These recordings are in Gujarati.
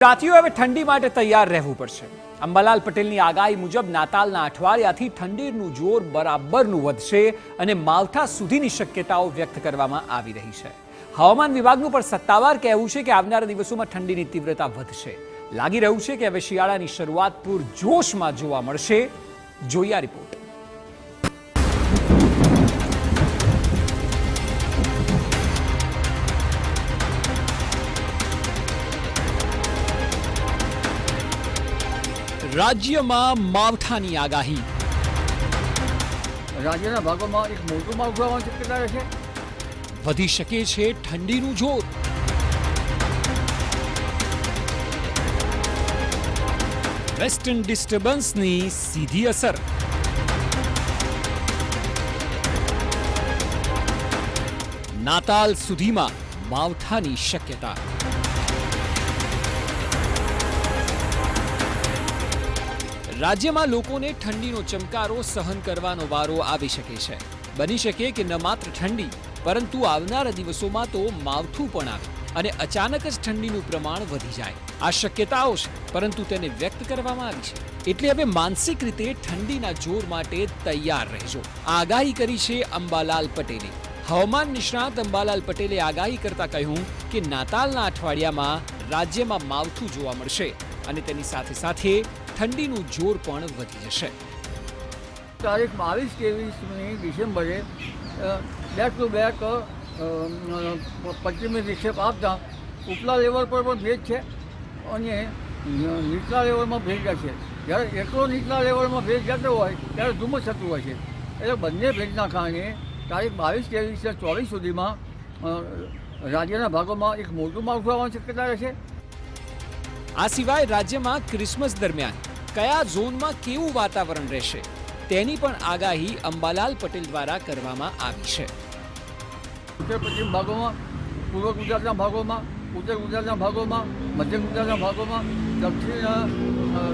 ગુજરાતીઓ હવે ઠંડી માટે તૈયાર રહેવું પડશે। અંબાલાલ પટેલની આગાહી મુજબ નાતાલના અઠવાડિયાથી ઠંડીનું જોર બરાબરનું વધશે અને માવઠા સુધીની શક્યતાઓ વ્યક્ત કરવામાં આવી રહી છે। હવામાન વિભાગનું પણ સત્તાવાર કહેવું છે કે આવનારા દિવસોમાં ઠંડીની તીવ્રતા વધશે। લાગી રહ્યું છે કે હવે શિયાળાની શરૂઆત પૂરજોશમાં જોવા મળશે। જોઈએ આ રિપોર્ટ। રાજ્યમાં માવઠાની આગાહી। રાજ્યના ભાગોમાં એક મોટું માવઠું આવવાની શક્યતા રહેશે। વધી શકે છે ઠંડીનું જોર। વેસ્ટર્ન ડિસ્ટર્બન્સની સીધી અસર। નાતાલ સુધીમાં માવઠાની શક્યતા। રાજ્યમાં લોકોને ઠંડીનો ચમકારો સહન કરવાનો વારો આવી શકે છે। બની શકે કે ન માત્ર ઠંડી પરંતુ આવનારા દિવસોમાં તો માવઠું પણ આવે અને અચાનક જ ઠંડીનું પ્રમાણ વધી જાય। આ શક્યતાઓ છે પરંતુ તેને વ્યક્ત કરવામાં આવી છે, એટલે હવે માનસિક રીતે ઠંડીના જોર માટે તૈયાર રહેજો। આગાહી કરી છે અંબાલાલ પટેલે। હવામાન નિષ્ણાત અંબાલાલ પટેલે આગાહી કરતા કહ્યું કે નાતાલના અઠવાડિયામાં રાજ્યમાં માવઠું જોવા મળશે અને તેની સાથે સાથે ઠંડીનું જોર પણ વધી જશે। તારીખ 22-23 ડિસેમ્બરે બેક ટુ બેક પશ્ચિમી વિક્ષેપ આપતા ઉપલા લેવલ પર પણ ભેજ છે અને નીચલા લેવલમાં ભેજ જશે। જ્યારે એટલો નીચલા લેવલમાં ભેજ જતો હોય ત્યારે ધુમ્મસ થતું હોય છે, એટલે બંને ભેજના કારણે તારીખ 22-23 સુધીમાં રાજ્યના ભાગોમાં એક મોટું માવઠું આવવાની શક્યતા રહેશે। આ સિવાય રાજ્યમાં ક્રિસમસ દરમિયાન કયા ઝોનમાં કેવું વાતાવરણ રહેશે તેની પણ આગાહી અંબાલાલ પટેલ દ્વારા કરવામાં આવી છે। ઉત્તર પશ્ચિમ ભાગોમાં, પૂર્વ ગુજરાતના ભાગોમાં, ઉત્તર ગુજરાતના ભાગોમાં, મધ્ય ગુજરાતના ભાગોમાં, દક્ષિણ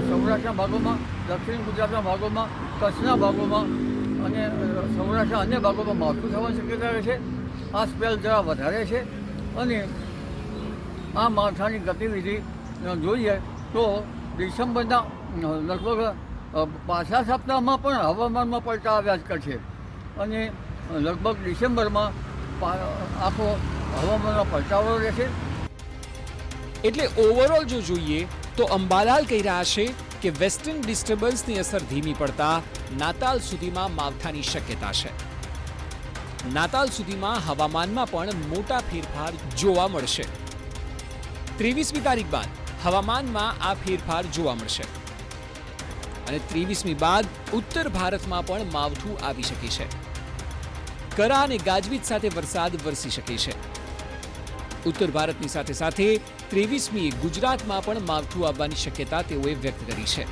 સૌરાષ્ટ્રના ભાગોમાં, દક્ષિણ ગુજરાતના ભાગોમાં, કચ્છના ભાગોમાં અને સૌરાષ્ટ્રના અન્ય ભાગોમાં માવઠું થવાની શક્યતા રહેશે। આ સ્પેલ જરા વધારે છે અને આ માવઠાની ગતિવિધિ જોઈએ તો ડિસેમ્બરના લગભગ પાછલા સપ્તાહમાં પણ હવામાનમાં પલટા આવ્યા જ કરશે અને લગભગ ડિસેમ્બરમાં આખો હવામાનમાં પલટાવો રહેશે। એટલે ઓવરઓલ જો જોઈએ તો અંબાલાલ કહી રહ્યા છે કે વેસ્ટર્ન ડિસ્ટર્બન્સની અસર ધીમી પડતા નાતાલ સુધીમાં માવઠાની શક્યતા છે। નાતાલ સુધીમાં હવામાનમાં પણ મોટા ફેરફાર જોવા મળશે। 23મી તારીખ બાદ હવામાનમાં આ ફેરફાર જોવા મળશે અને 23મી બાદ ઉત્તર ભારતમાં પણ માવઠું આવી શકે છે। કરા અને ગાજવીજ સાથે વરસાદ વરસી શકે છે। ઉત્તર ભારતની સાથે સાથે 23મીએ ગુજરાતમાં પણ માવઠું આવવાની શક્યતા તેઓએ વ્યક્ત કરી છે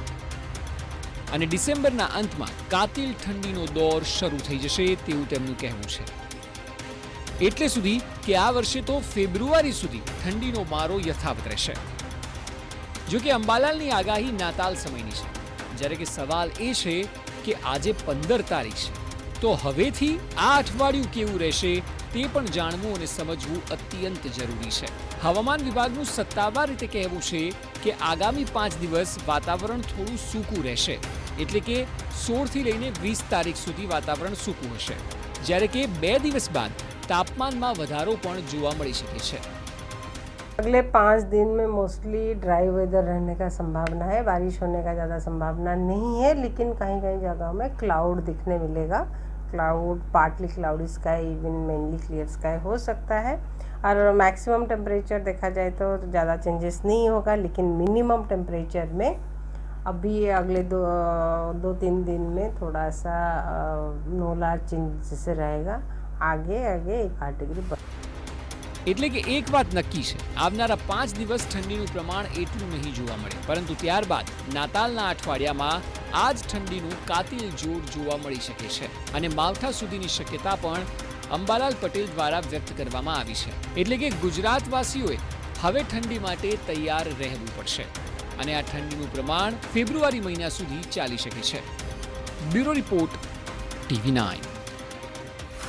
અને ડિસેમ્બરના અંતમાં કાતિલ ઠંડીનો દોર શરૂ થઈ જશે તેવું તેમનું કહેવું છે। એટલે સુધી કે આ વર્ષે તો ફેબ્રુઆરી સુધી ઠંડીનો મારો યથાવત રહેશે। જો કે અંબાલાલની આગાહી નાતાલ સમયની છે, જ્યારે કે સવાલ એ છે કે આજે 15 તારીખ છે તો હવેથી આ અઠવાડિયું કેવું રહેશે તે પણ જાણવું અને સમજવું અત્યંત જરૂરી છે। હવામાન વિભાગનું સત્તાવાર રીતે કહેવું છે કે આગામી 5 દિવસ વાતાવરણ થોડું સૂકું રહેશે, એટલે કે 16થી લઈને 20 તારીખ સુધી વાતાવરણ સૂકું હશે, જ્યારે કે 2 દિવસ બાદ तापमान વધારો પણ જોવા મળી શકે છે। अगले 5 दिन में मोस्टली ड्राई वेदर रहने का संभावना है। बारिश होने का ज़्यादा संभावना नहीं है, लेकिन कहीं कहीं जगहों में क्लाउड दिखने मिलेगा। Cloud, partly cloudy sky, even mainly clear sky हो सकता है। और मैक्सिमम टेम्परेचर देखा जाए तो ज़्यादा चेंजेस नहीं होगा, लेकिन मिनिमम टेम्परेचर में अभी अगले 2-3 दिन में थोड़ा सा नोला चेंज जैसे रहेगा। आगे 1-8 डिग्री। એટલે કે એક વાત નક્કી છે, આવનારા 5 દિવસ ઠંડીનું પ્રમાણ એટલું નહીં જોવા મળે, પરંતુ ત્યારબાદ નાતાલના અઠવાડિયામાં આ જ ઠંડીનું કાતિલ જોર જોવા મળી શકે છે અને માવઠા સુધીની શક્યતા પણ અંબાલાલ પટેલ દ્વારા વ્યક્ત કરવામાં આવી છે। એટલે કે ગુજરાતવાસીઓએ હવે ઠંડી માટે તૈયાર રહેવું પડશે અને આ ઠંડીનું પ્રમાણ ફેબ્રુઆરી મહિના સુધી ચાલી શકે છે। Bureau report, TV9।